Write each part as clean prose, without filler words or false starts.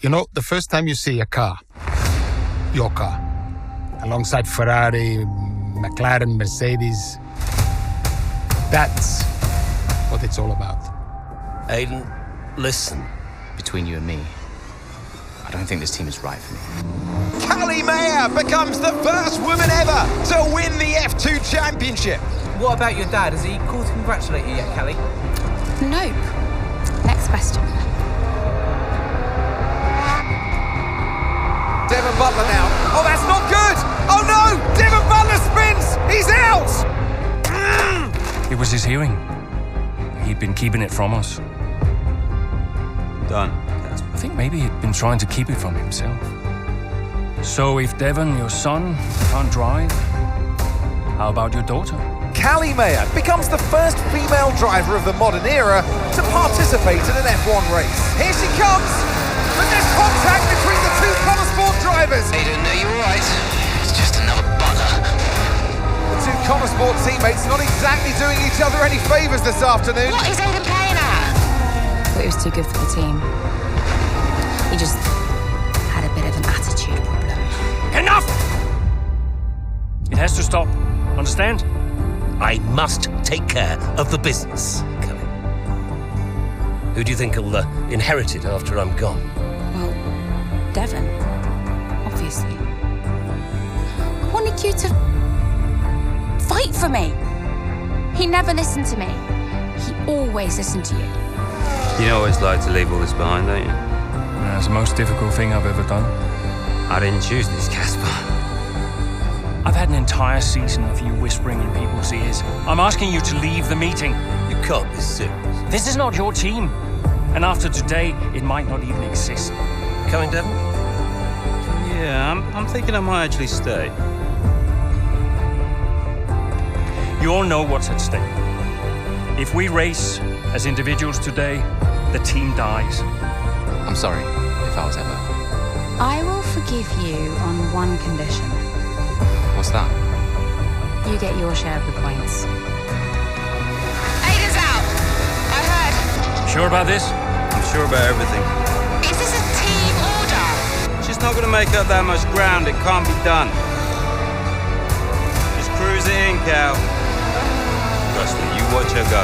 You know, the first time you see a car, your car, alongside Ferrari, McLaren, Mercedes, that's what it's all about. Aiden, listen. Between you and me, I don't think this team is right for me. Callie Mayer becomes the first woman ever to win the F2 championship. What about your dad? Has he called to congratulate you yet, Callie? Nope. Next question. Devon Butler now. Oh, that's not good! Oh no! Devon Butler spins! He's out! It was his hearing. He'd been keeping it from us. Done. I think maybe he'd been trying to keep it from himself. So if Devon, your son, can't drive, how about your daughter? Callie Mayer becomes the first female driver of the modern era to participate in an F1 race. Here she comes! But there's contact between the two Konnersport drivers! Aiden, are you alright? It's just another butler. The two Konnersport teammates not exactly doing each other any favours this afternoon. What is Aiden playing at? Thought he was too good for the team. He just had a bit of an attitude problem. Enough! It has to stop. Understand? I must take care of the business, Kelly. Who do you think will inherit it after I'm gone? Well, Devon, obviously. I wanted you to fight for me. He never listened to me. He always listened to you. You always like to leave all this behind, don't you? That's the most difficult thing I've ever done. I didn't choose this, Casper. I've had an entire season of you whispering in people's ears. I'm asking you to leave the meeting. You can't be serious. This is not your team. And after today, it might not even exist. Coming, Devon? Yeah, I'm thinking I might actually stay. You all know what's at stake. If we race as individuals today, the team dies. I'm sorry if I was ever. I will forgive you on one condition. What's that? You get your share of the points. Aiden's out! I heard. Sure about this? I'm sure about everything. Is this a team order? She's not going to make up that much ground. It can't be done. Just cruise it in, Cal. Trust me, you watch her go.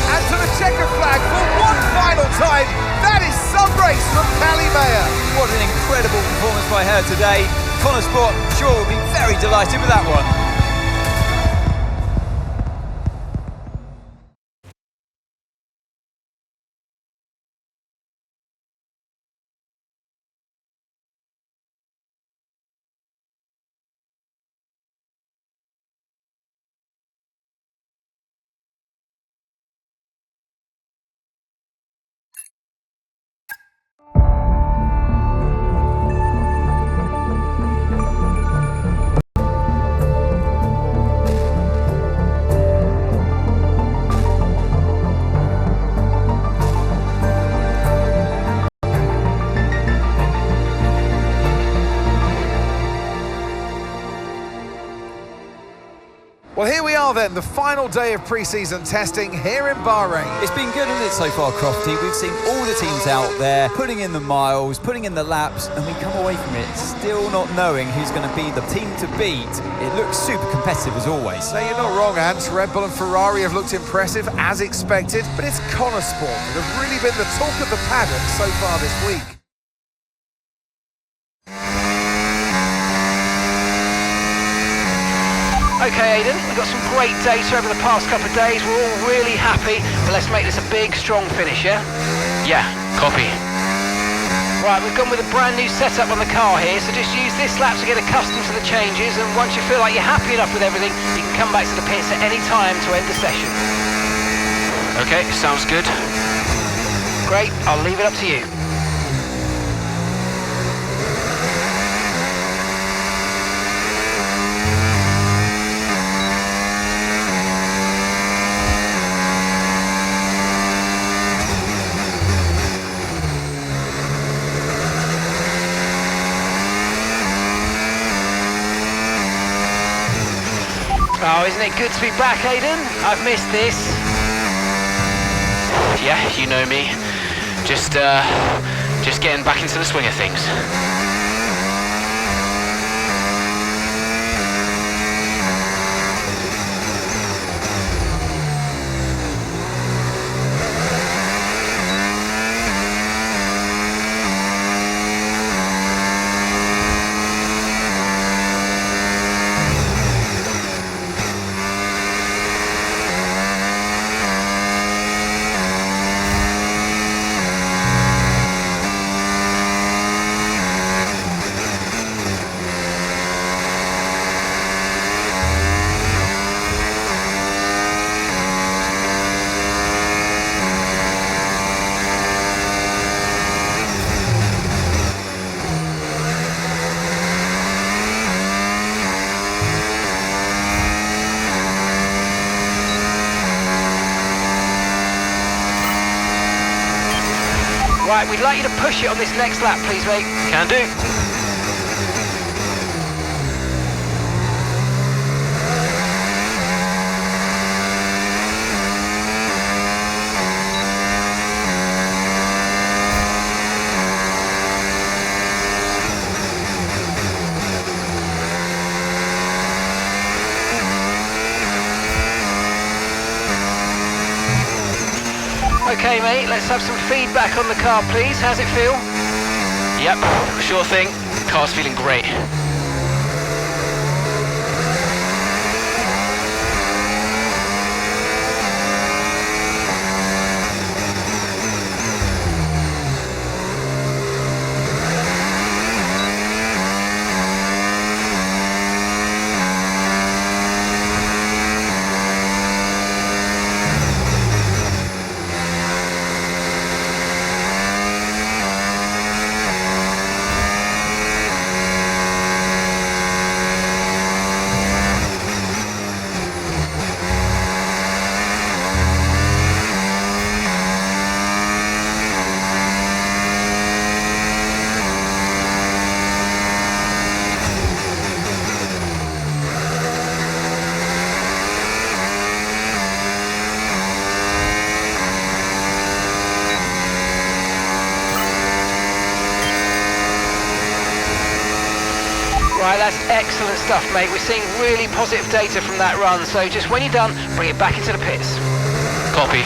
And to the checker flag for one final time. That is some race from Callie Mayer. What an incredible performance by her today. Konnersport sure will be very delighted with that one. Well, here we are then, the final day of pre-season testing here in Bahrain. It's been good, hasn't it, so far, Crofty? We've seen all the teams out there, putting in the miles, putting in the laps, and we come away from it still not knowing who's going to be the team to beat. It looks super competitive as always. Now, you're not wrong, Ant. Red Bull and Ferrari have looked impressive, as expected, but it's Konnersport that have really been the talk of the paddock so far this week. Okay, Aiden, we've got some great data over the past couple of days. We're all really happy, but let's make this a big, strong finish, yeah? Yeah, copy. Right, we've gone with a brand new setup on the car here, so just use this lap to get accustomed to the changes, and once you feel like you're happy enough with everything, you can come back to the pits at any time to end the session. Okay, sounds good. Great, I'll leave it up to you. Oh, isn't it good to be back, Aiden? I've missed this. Yeah, you know me. Just getting back into the swing of things. Right, we'd like you to push it on this next lap, please, mate. Can do. Okay, mate, let's have some feedback on the car, please. How's it feel? Yep, sure thing. Car's feeling great. Right, that's excellent stuff, mate. We're seeing really positive data from that run, so just when you're done, bring it back into the pits. Copy.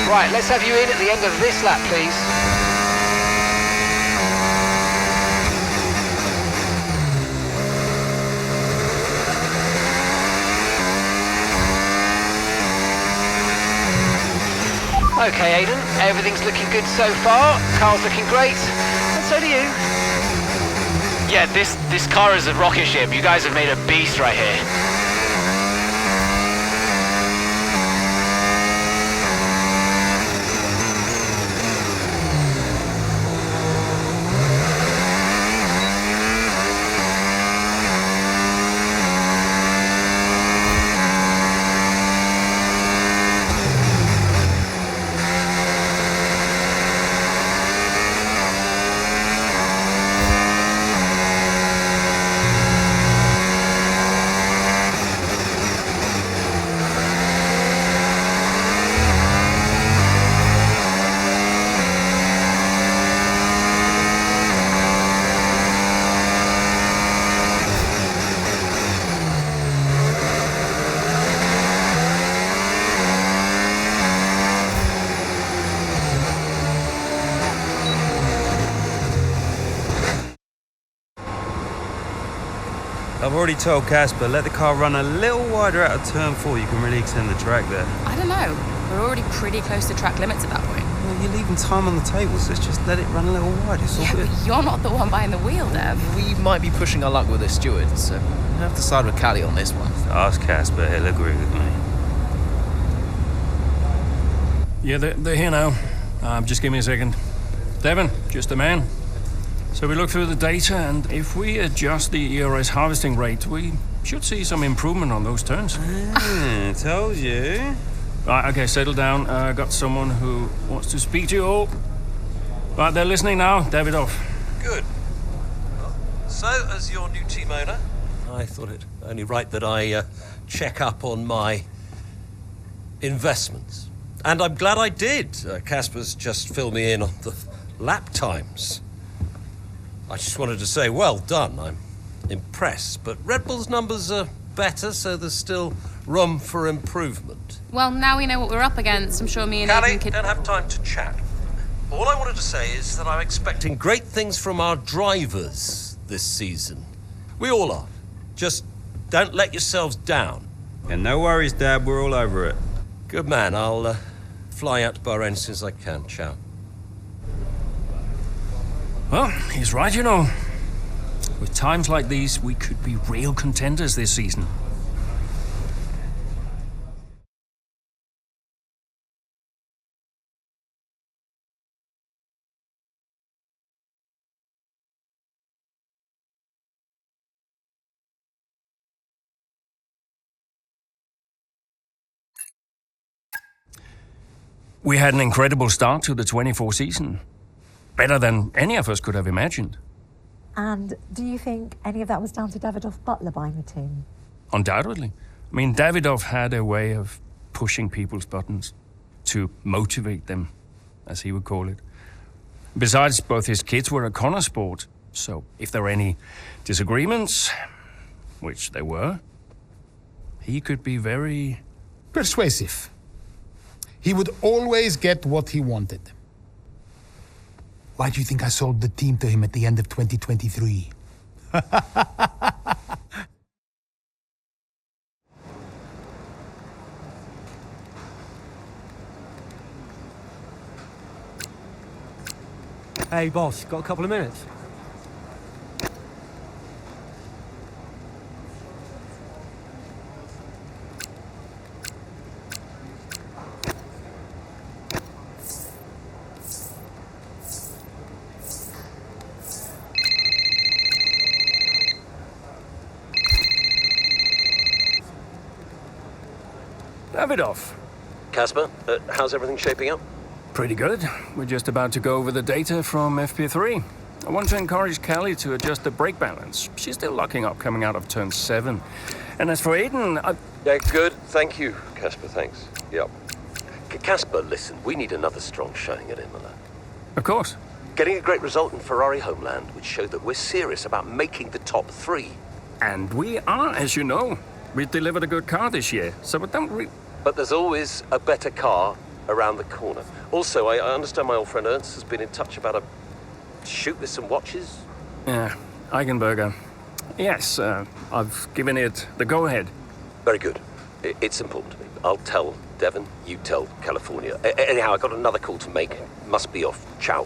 Right, let's have you in at the end of this lap, please. Okay, Aiden, everything's looking good so far. Car's looking great, and so do you. Yeah, this car is a rocket ship. You guys have made a beast right here. I've already told Casper, let the car run a little wider out of turn 4. You can really extend the track there. I don't know. We're already pretty close to track limits at that point. Well, you're leaving time on the table, so just let it run a little wide. It's all good. But you're not the one behind the wheel, Dev. We might be pushing our luck with the steward, so we'll have to side with Callie on this one. Ask Casper, he'll agree with me. Yeah, they're here now. Just give me a second. Devon, just a man. So we look through the data, and if we adjust the ERS harvesting rate, we should see some improvement on those turns. Told you. Right, okay, settle down. Got someone who wants to speak to you all. Right, they're listening now. David off. Good. So, as your new team owner, I thought it only right that I check up on my investments. And I'm glad I did. Casper's just filled me in on the lap times. I just wanted to say, well done. I'm impressed. But Red Bull's numbers are better, so there's still room for improvement. Well, now we know what we're up against. I'm sure me and Callie, Aiden could... don't have time to chat. All I wanted to say is that I'm expecting great things from our drivers this season. We all are. Just don't let yourselves down. And no worries, Dad, we're all over it. Good man. I'll fly out to Bahrain as soon as I can. Ciao. Well, he's right, you know. With times like these, we could be real contenders this season. We had an incredible start to the 24 season. Better than any of us could have imagined. And do you think any of that was down to Davidoff Butler buying the team? Undoubtedly. I mean, Davidoff had a way of pushing people's buttons to motivate them, as he would call it. Besides, both his kids were at Konnersport, so if there were any disagreements, which there were, he could be very... persuasive. He would always get what he wanted. Why do you think I sold the team to him at the end of 2023? Hey, boss, got a couple of minutes? Davidoff. Casper, how's everything shaping up? Pretty good. We're just about to go over the data from FP3. I want to encourage Callie to adjust the brake balance. She's still locking up coming out of turn 7. And as for Aiden, Yeah, good. Thank you, Casper. Thanks. Yep. Casper, listen, we need another strong showing at Imola. Of course. Getting a great result in Ferrari homeland would show that we're serious about making the top 3. And we are, as you know. We delivered a good car this year, so But there's always a better car around the corner. Also, I understand my old friend Ernst has been in touch about a shoot with some watches. Yeah, Eigenberger. Yes, I've given it the go-ahead. Very good. It's important to me. I'll tell Devon, you tell California. Anyhow, I got another call to make. Must be off. Ciao.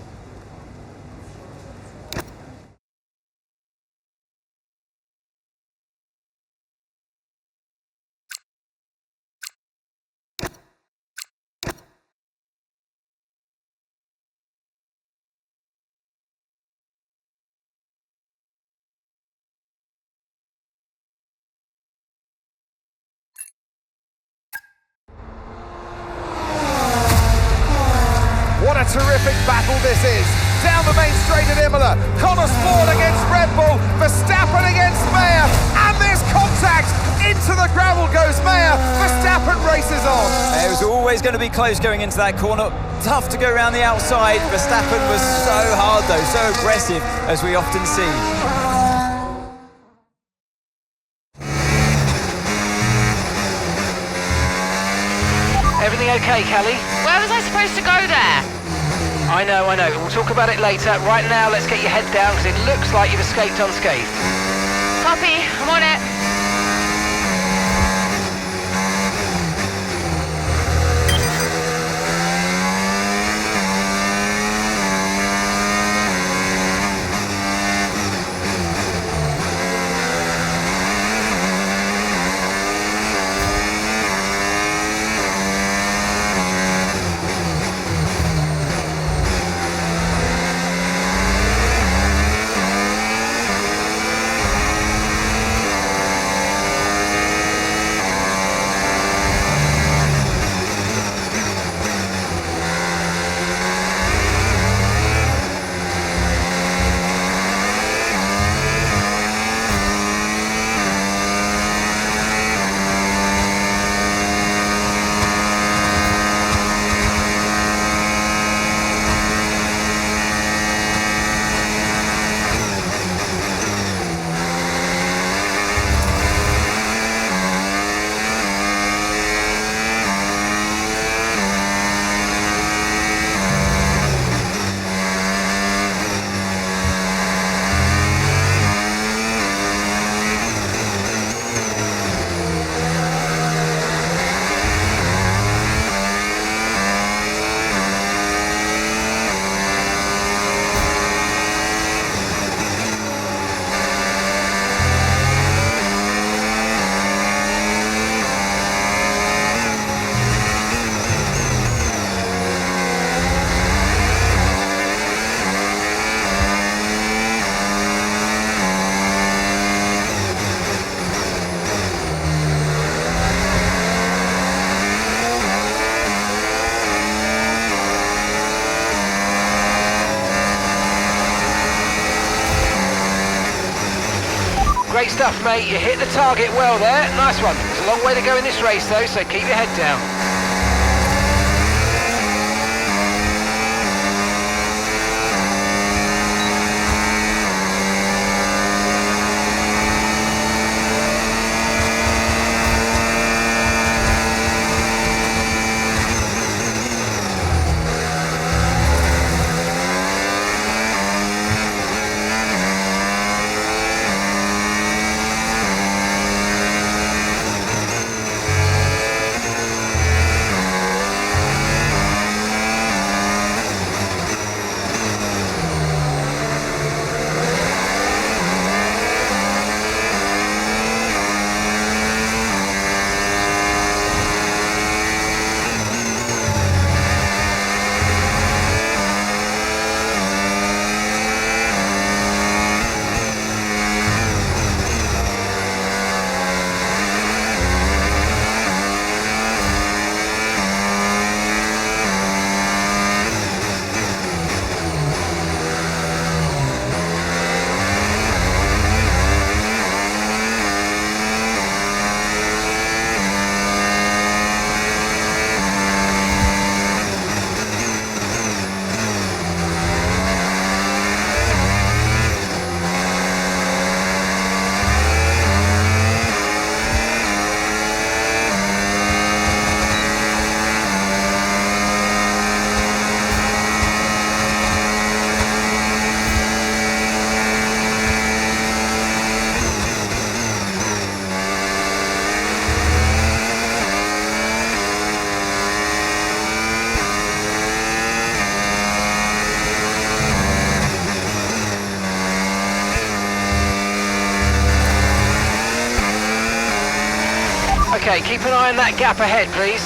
What a terrific battle this is. Down the main straight at Imola. Konnersport against Red Bull. Verstappen against Mayer. And there's contact. Into the gravel goes Mayer. Verstappen races on. It was always going to be close going into that corner. Tough to go around the outside. Verstappen was so hard though, so aggressive, as we often see. Everything okay, Callie? Where was I supposed to go there? I know. We'll talk about it later. Right now, let's get your head down, because it looks like you've escaped unscathed. Copy, I'm on it. Great stuff, mate. You hit the target well there. Nice one. There's a long way to go in this race, though, so keep your head down. Okay, keep an eye on that gap ahead, please.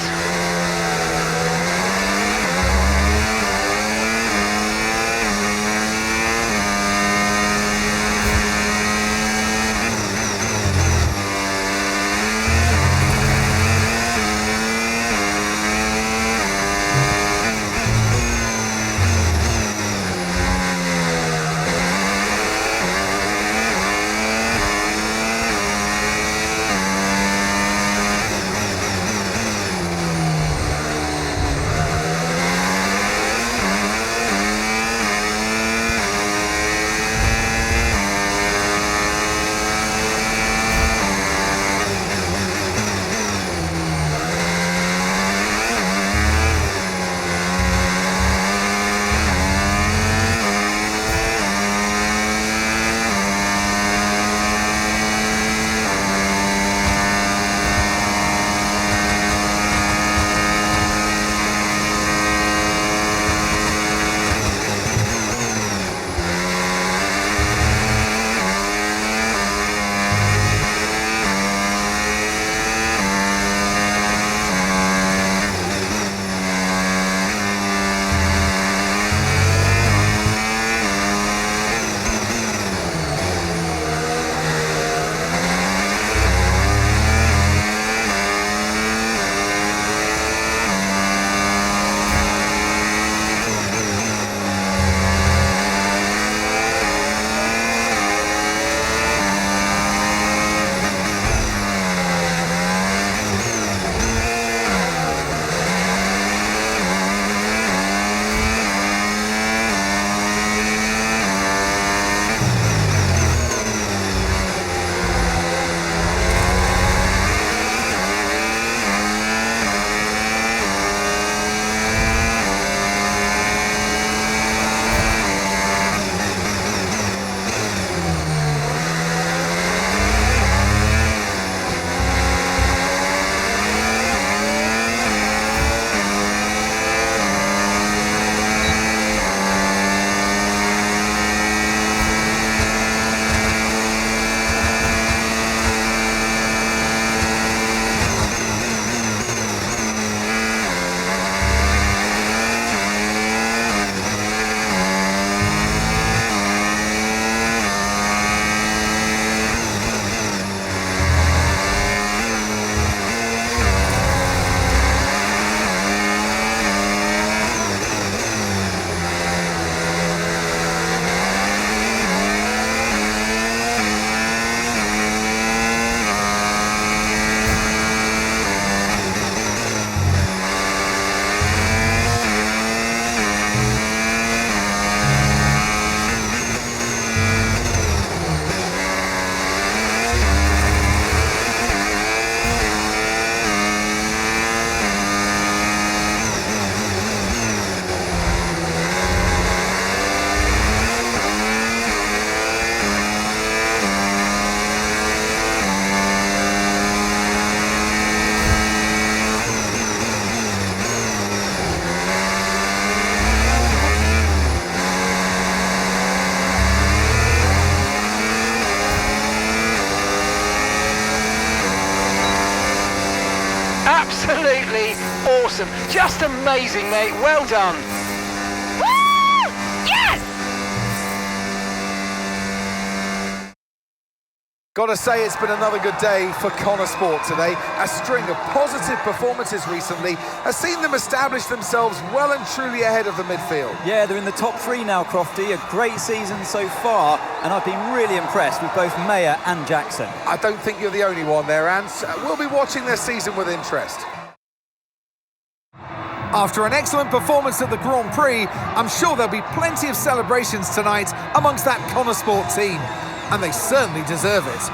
awesome. Just amazing, mate. Well done. Woo! Yes! Gotta say, it's been another good day for Konnersport today. A string of positive performances recently has seen them establish themselves well and truly ahead of the midfield. Yeah, they're in the top 3 now, Crofty. A great season so far, and I've been really impressed with both Mayer and Jackson. I don't think you're the only one there, Ants. We'll be watching their season with interest. After an excellent performance at the Grand Prix, I'm sure there'll be plenty of celebrations tonight amongst that Konnersport team. And they certainly deserve it.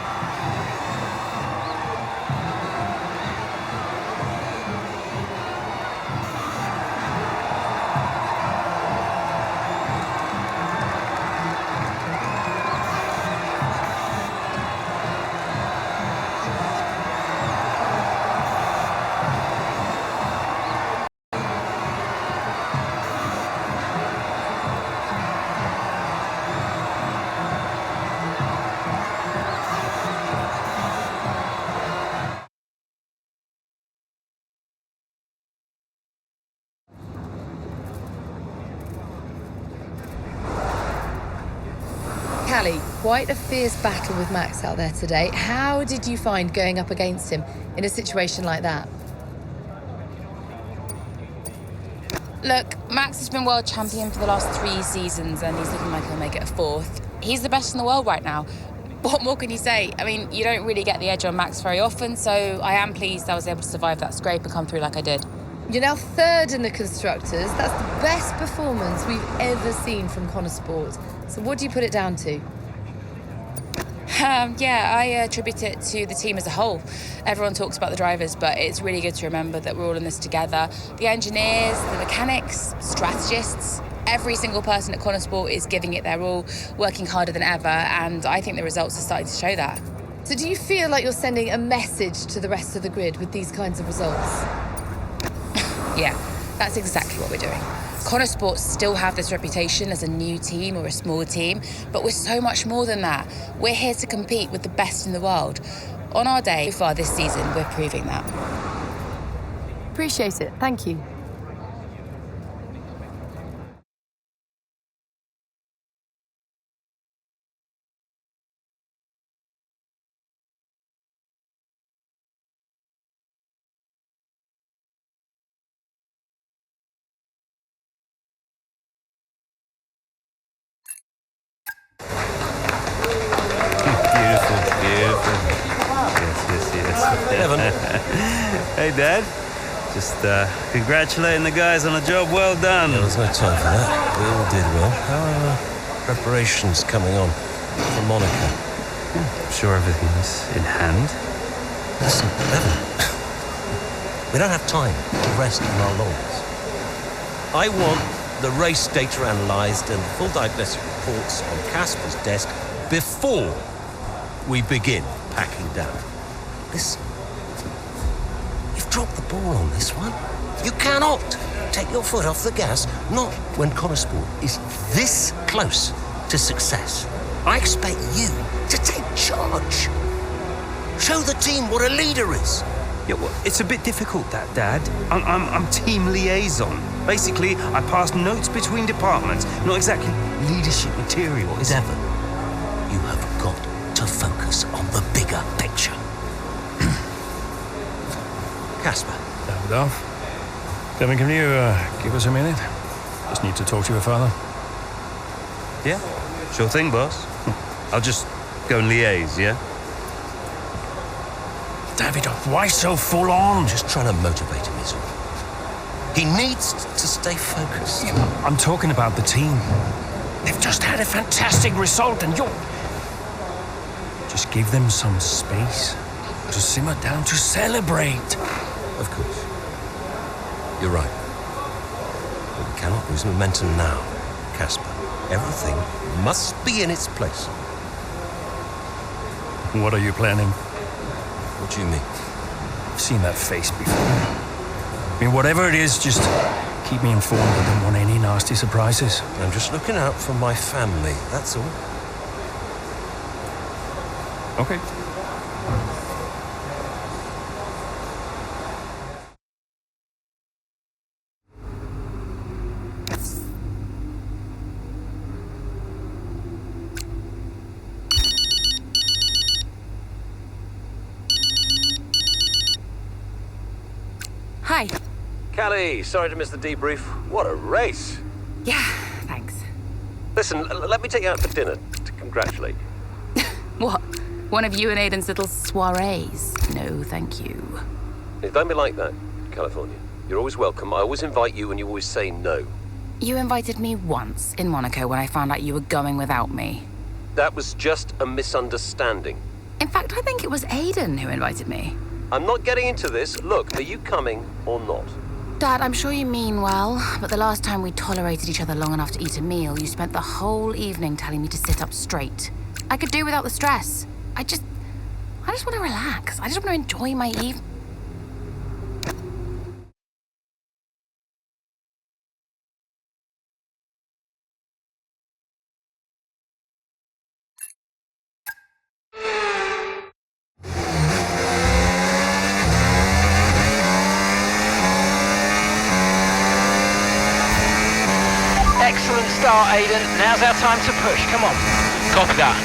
Callie, quite a fierce battle with Max out there today. How did you find going up against him in a situation like that? Look, Max has been world champion for the last 3 seasons and he's looking like he'll make it a 4th. He's the best in the world right now. What more can you say? I mean, you don't really get the edge on Max very often, so I am pleased I was able to survive that scrape and come through like I did. You're now 3rd in the Constructors. That's the best performance we've ever seen from Konnersport. So what do you put it down to? Yeah, I attribute it to the team as a whole. Everyone talks about the drivers, but it's really good to remember that we're all in this together. The engineers, the mechanics, strategists, every single person at Konnersport is giving it their all, working harder than ever, and I think the results are starting to show that. So do you feel like you're sending a message to the rest of the grid with these kinds of results? Yeah, that's exactly what we're doing. Konnersport still have this reputation as a new team or a small team, but we're so much more than that. We're here to compete with the best in the world. On our day so far this season, we're proving that. Appreciate it. Thank you. Hey, Dad. Just congratulating the guys on a job well done. There was no time for that. We all did well. How are preparations coming on for Monaco? I'm sure everything's in hand. Listen, Evan. We don't have time to rest on our laurels. I want the race data analysed and full diagnostic reports on Casper's desk before we begin packing down. Listen. You've dropped the ball on this one. You cannot take your foot off the gas, not when Konnersport is this close to success. I expect you to take charge. Show the team what a leader is. Yeah, well, it's a bit difficult, that, Dad. I'm team liaison. Basically, I pass notes between departments, not exactly leadership material. Devon, you have got to focus on the bigger picture. Casper. Davidoff. Devon, can you give us a minute? Just need to talk to your father. Yeah, sure thing, boss. I'll just go and liaise, yeah? Davidoff, why so full on? Just trying to motivate him, is all. He needs to stay focused. Yeah, I'm talking about the team. They've just had a fantastic result and you're... Just give them some space to simmer down, to celebrate. Of course. You're right. But we cannot lose momentum now, Casper. Everything must be in its place. What are you planning? What do you mean? I've seen that face before. I mean, whatever it is, just keep me informed. I don't want any nasty surprises. I'm just looking out for my family, that's all. Okay. Hi. Callie, sorry to miss the debrief. What a race. Yeah, thanks. Listen, let me take you out for dinner to congratulate you. What? One of you and Aiden's little soirees? No, thank you. Don't be like that, California. You're always welcome. I always invite you and you always say no. You invited me once in Monaco when I found out you were going without me. That was just a misunderstanding. In fact, I think it was Aiden who invited me. I'm not getting into this. Look, are you coming or not? Dad, I'm sure you mean well, but the last time we tolerated each other long enough to eat a meal, you spent the whole evening telling me to sit up straight. I could do without the stress. I just want to relax. I just want to enjoy my evening. Excellent start, Aiden. Now's our time to push. Come on. Copy that.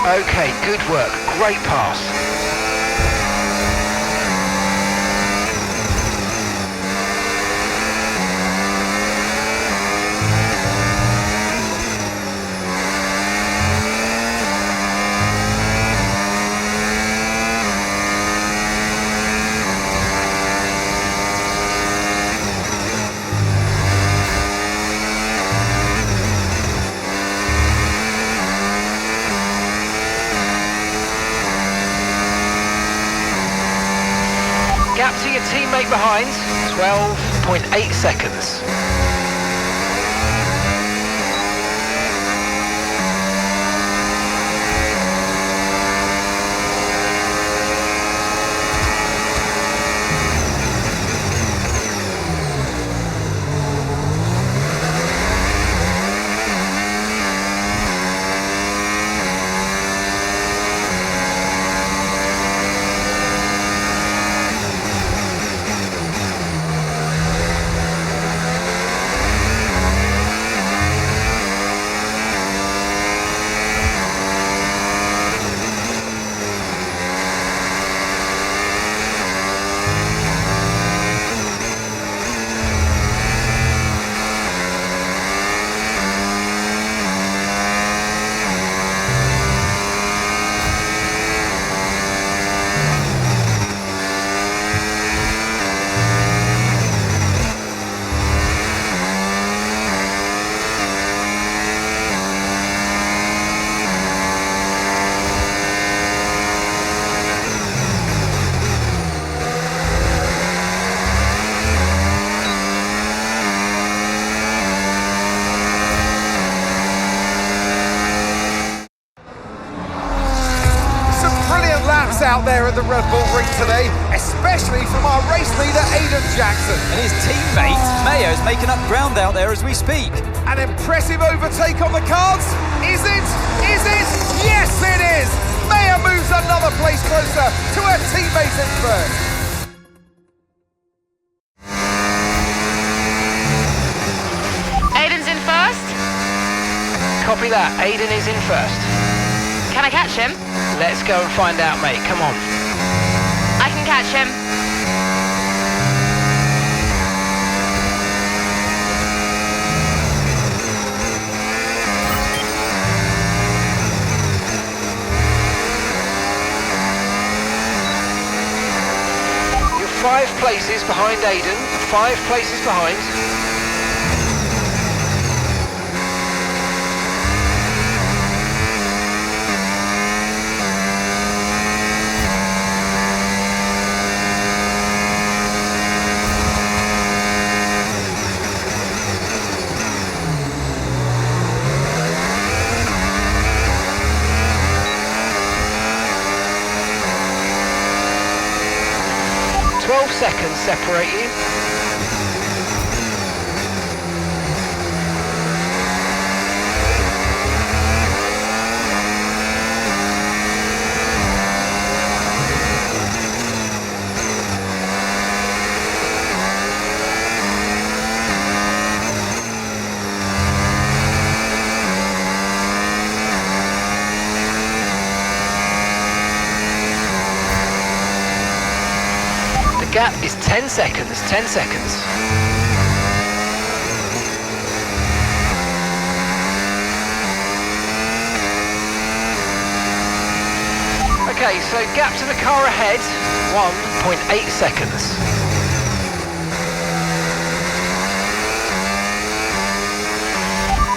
Okay, good work. Great pass. Gap to your teammate behind, 12.8 seconds. pace out there at the Red Bull Ring today, especially from our race leader, Aiden Jackson. And his teammate, Mayer, is making up ground out there as we speak. An impressive overtake on the cards. Is it? Is it? Yes, it is! Mayer moves another place closer to her teammate in first. Aiden's in first. Copy that. Aiden is in first. Can I catch him? Let's go and find out, mate. Come on. I can catch him. You're 5 places behind Aiden. 5 places behind. Seconds separate you. Gap is 10 seconds, 10 seconds. Okay, so gap to the car ahead, 1.8 seconds.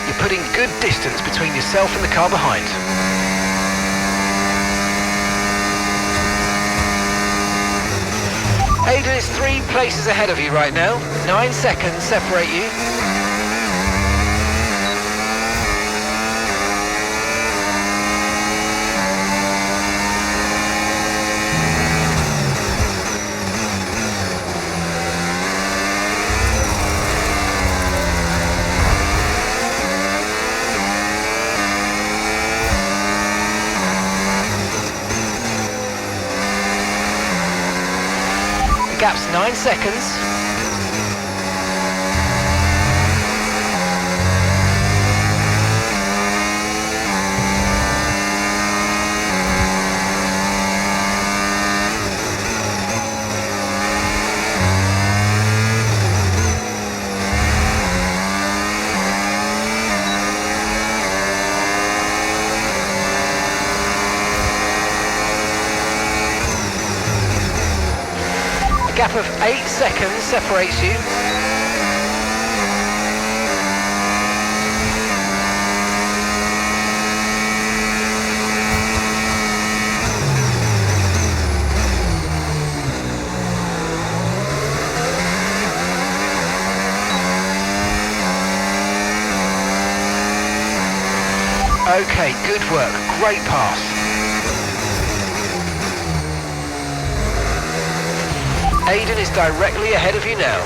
You're putting good distance between yourself and the car behind. Aiden is 3 places ahead of you right now. 9 seconds separate you. Gap's 9 seconds. A gap of 8 seconds separates you. Okay, good work. Great pass. Aiden is directly ahead of you now.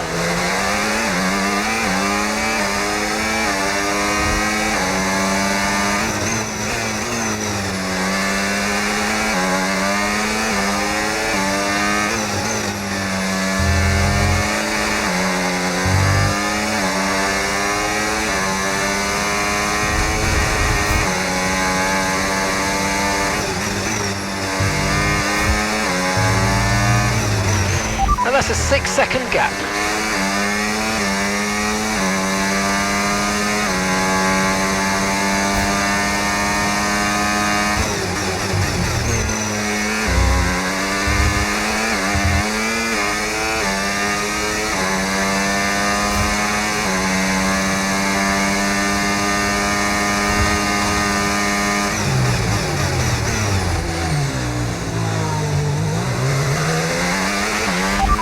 That's a 6-second gap.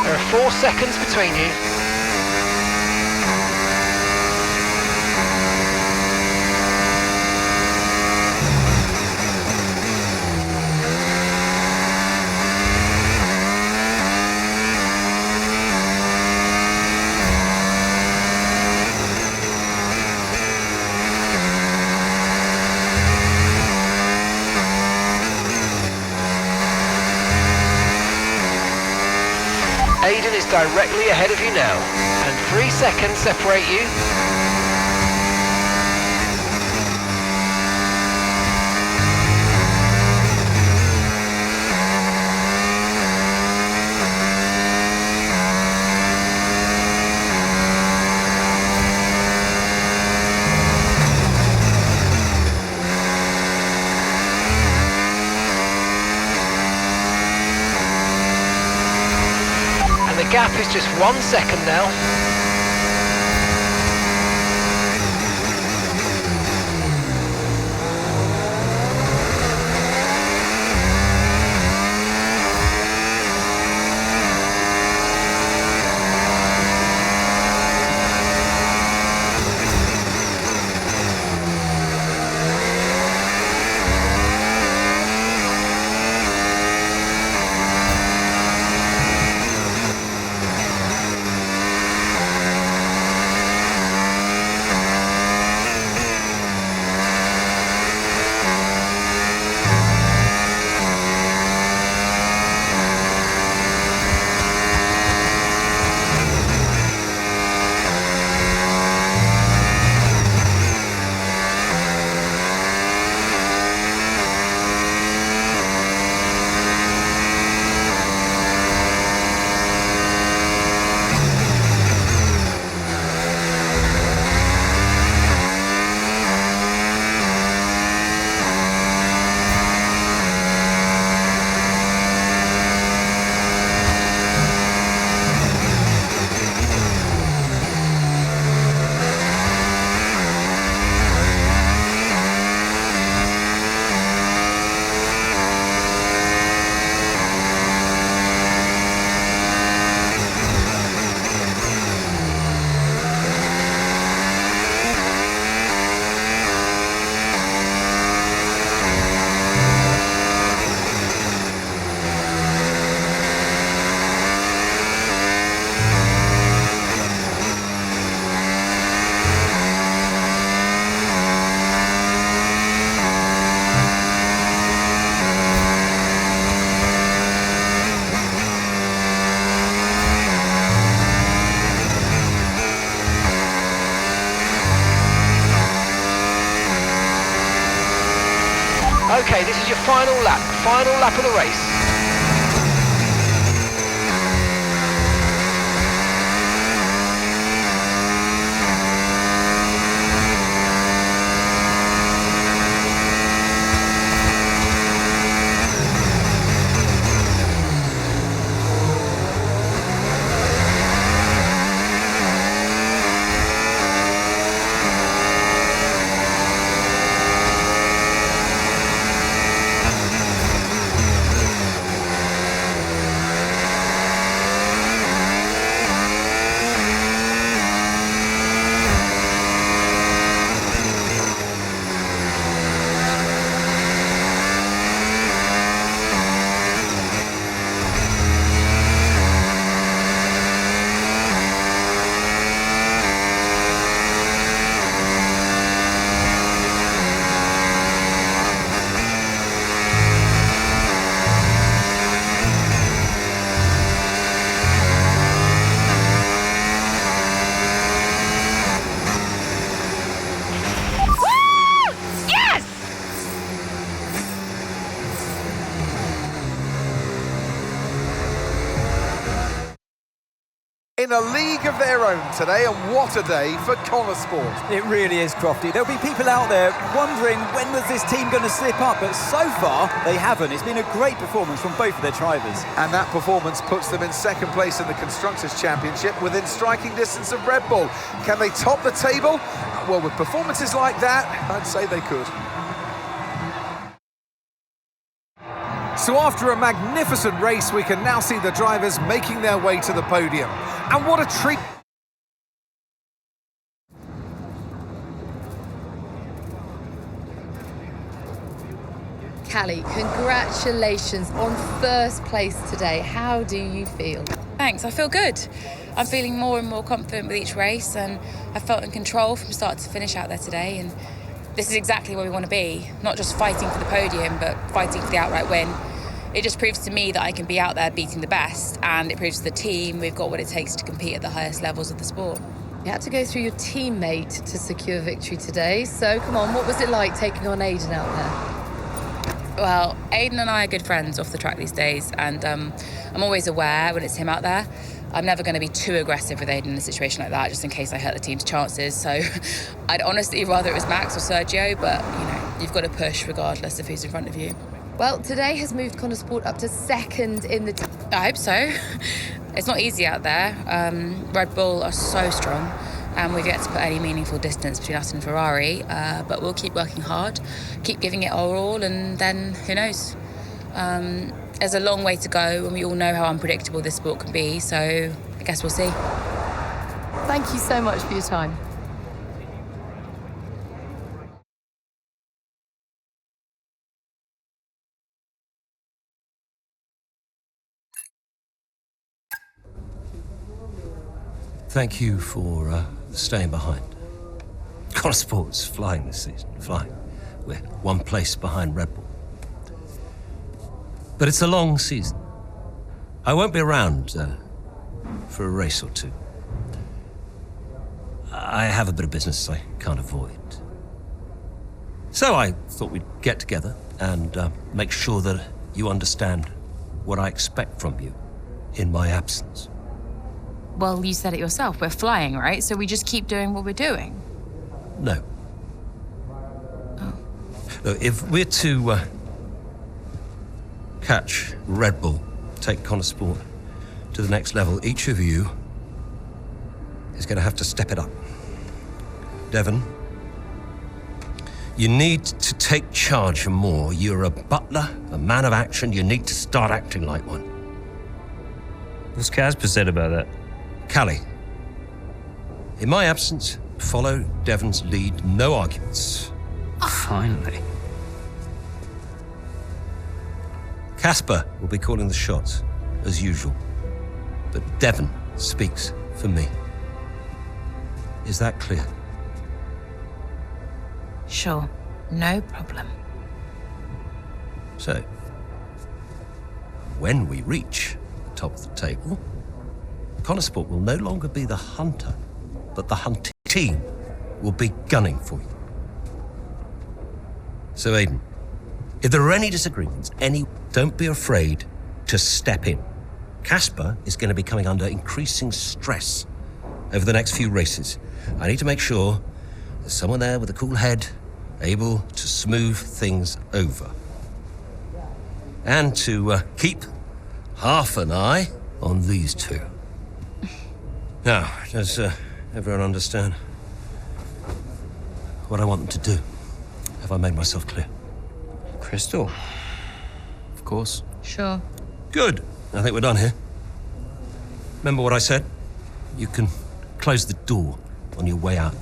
There are 4 seconds between you. Aiden is directly ahead of you now, and 3 seconds separate you. The gap is just 1 second now. Okay, this is your final lap of the race. In a league of their own today, and what a day for Konnersport. It really is, Crofty. There'll be people out there wondering when was this team going to slip up, but so far they haven't. It's been a great performance from both of their drivers. And that performance puts them in second place in the Constructors' Championship within striking distance of Red Bull. Can they top the table? Well, with performances like that, I'd say they could. So after a magnificent race, we can now see the drivers making their way to the podium. And what a treat! Callie, congratulations on first place today. How do you feel? Thanks, I feel good. I'm feeling more and more confident with each race, and I felt in control from start to finish out there today. And this is exactly where we want to be, not just fighting for the podium, but fighting for the outright win. It just proves to me that I can be out there beating the best, and it proves to the team we've got what it takes to compete at the highest levels of the sport. You had to go through your teammate to secure victory today, so come on, what was it like taking on Aiden out there? Well, Aiden and I are good friends off the track these days, and I'm always aware when it's him out there. I'm never going to be too aggressive with Aiden in a situation like that, just in case I hurt the team's chances. So I'd honestly rather it was Max or Sergio, but, you've got to push regardless of who's in front of you. Well, today has moved Konnersport up to second in the... I hope so. It's not easy out there. Red Bull are so strong, and we've yet to put any meaningful distance between us and Ferrari, but we'll keep working hard, keep giving it our all, and then who knows? There's a long way to go, and we all know how unpredictable this sport can be, so I guess we'll see. Thank you so much for your time. Thank you for staying behind. Konnersport's flying this season, flying. We're one place behind Red Bull. But it's a long season. I won't be around for a race or two. I have a bit of business I can't avoid. So I thought we'd get together and make sure that you understand what I expect from you in my absence. Well, you said it yourself. We're flying, right? So we just keep doing what we're doing. No. Oh. Look, if we're to catch Red Bull, take Konnersport to the next level, each of you is going to have to step it up. Devon, you need to take charge more. You're a butler, a man of action. You need to start acting like one. What's Casper said about that? Callie, in my absence, follow Devon's lead, no arguments. Finally. Casper will be calling the shots, as usual. But Devon speaks for me. Is that clear? Sure, no problem. So, when we reach the top of the table, Konnersport will no longer be the hunter, but the hunting team will be gunning for you. So, Aiden, if there are any disagreements, don't be afraid to step in. Casper is going to be coming under increasing stress over the next few races. I need to make sure there's someone there with a cool head, able to smooth things over. And to keep half an eye on these two. Now, does everyone understand what I want them to do? Have I made myself clear? Crystal. Of course. Sure. Good. I think we're done here. Remember what I said? You can close the door on your way out.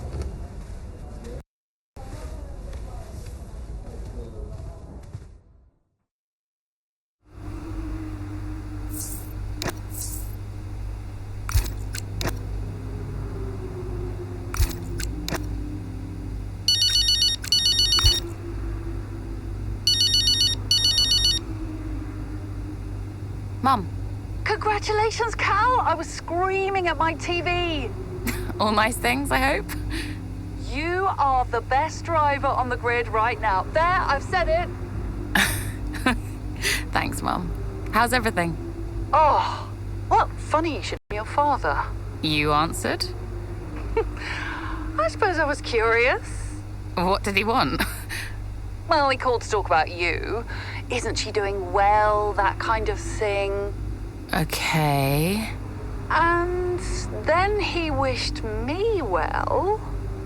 Mum. Congratulations, Cal! I was screaming at my TV. All nice things, I hope. You are the best driver on the grid right now. There, I've said it. Thanks, Mum. How's everything? Oh, well, funny you should be your father. You answered? I suppose I was curious. What did he want? Well, he called to talk about you. Isn't she doing well? That kind of thing. Okay. And then he wished me well.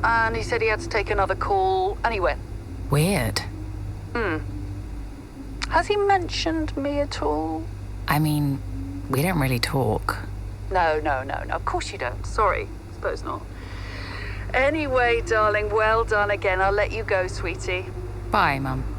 And he said he had to take another call, and he went. Weird. Has he mentioned me at all? I mean, we don't really talk. No. Of course you don't. Sorry. Suppose not. Anyway, darling, well done again. I'll let you go, sweetie. Bye, Mum.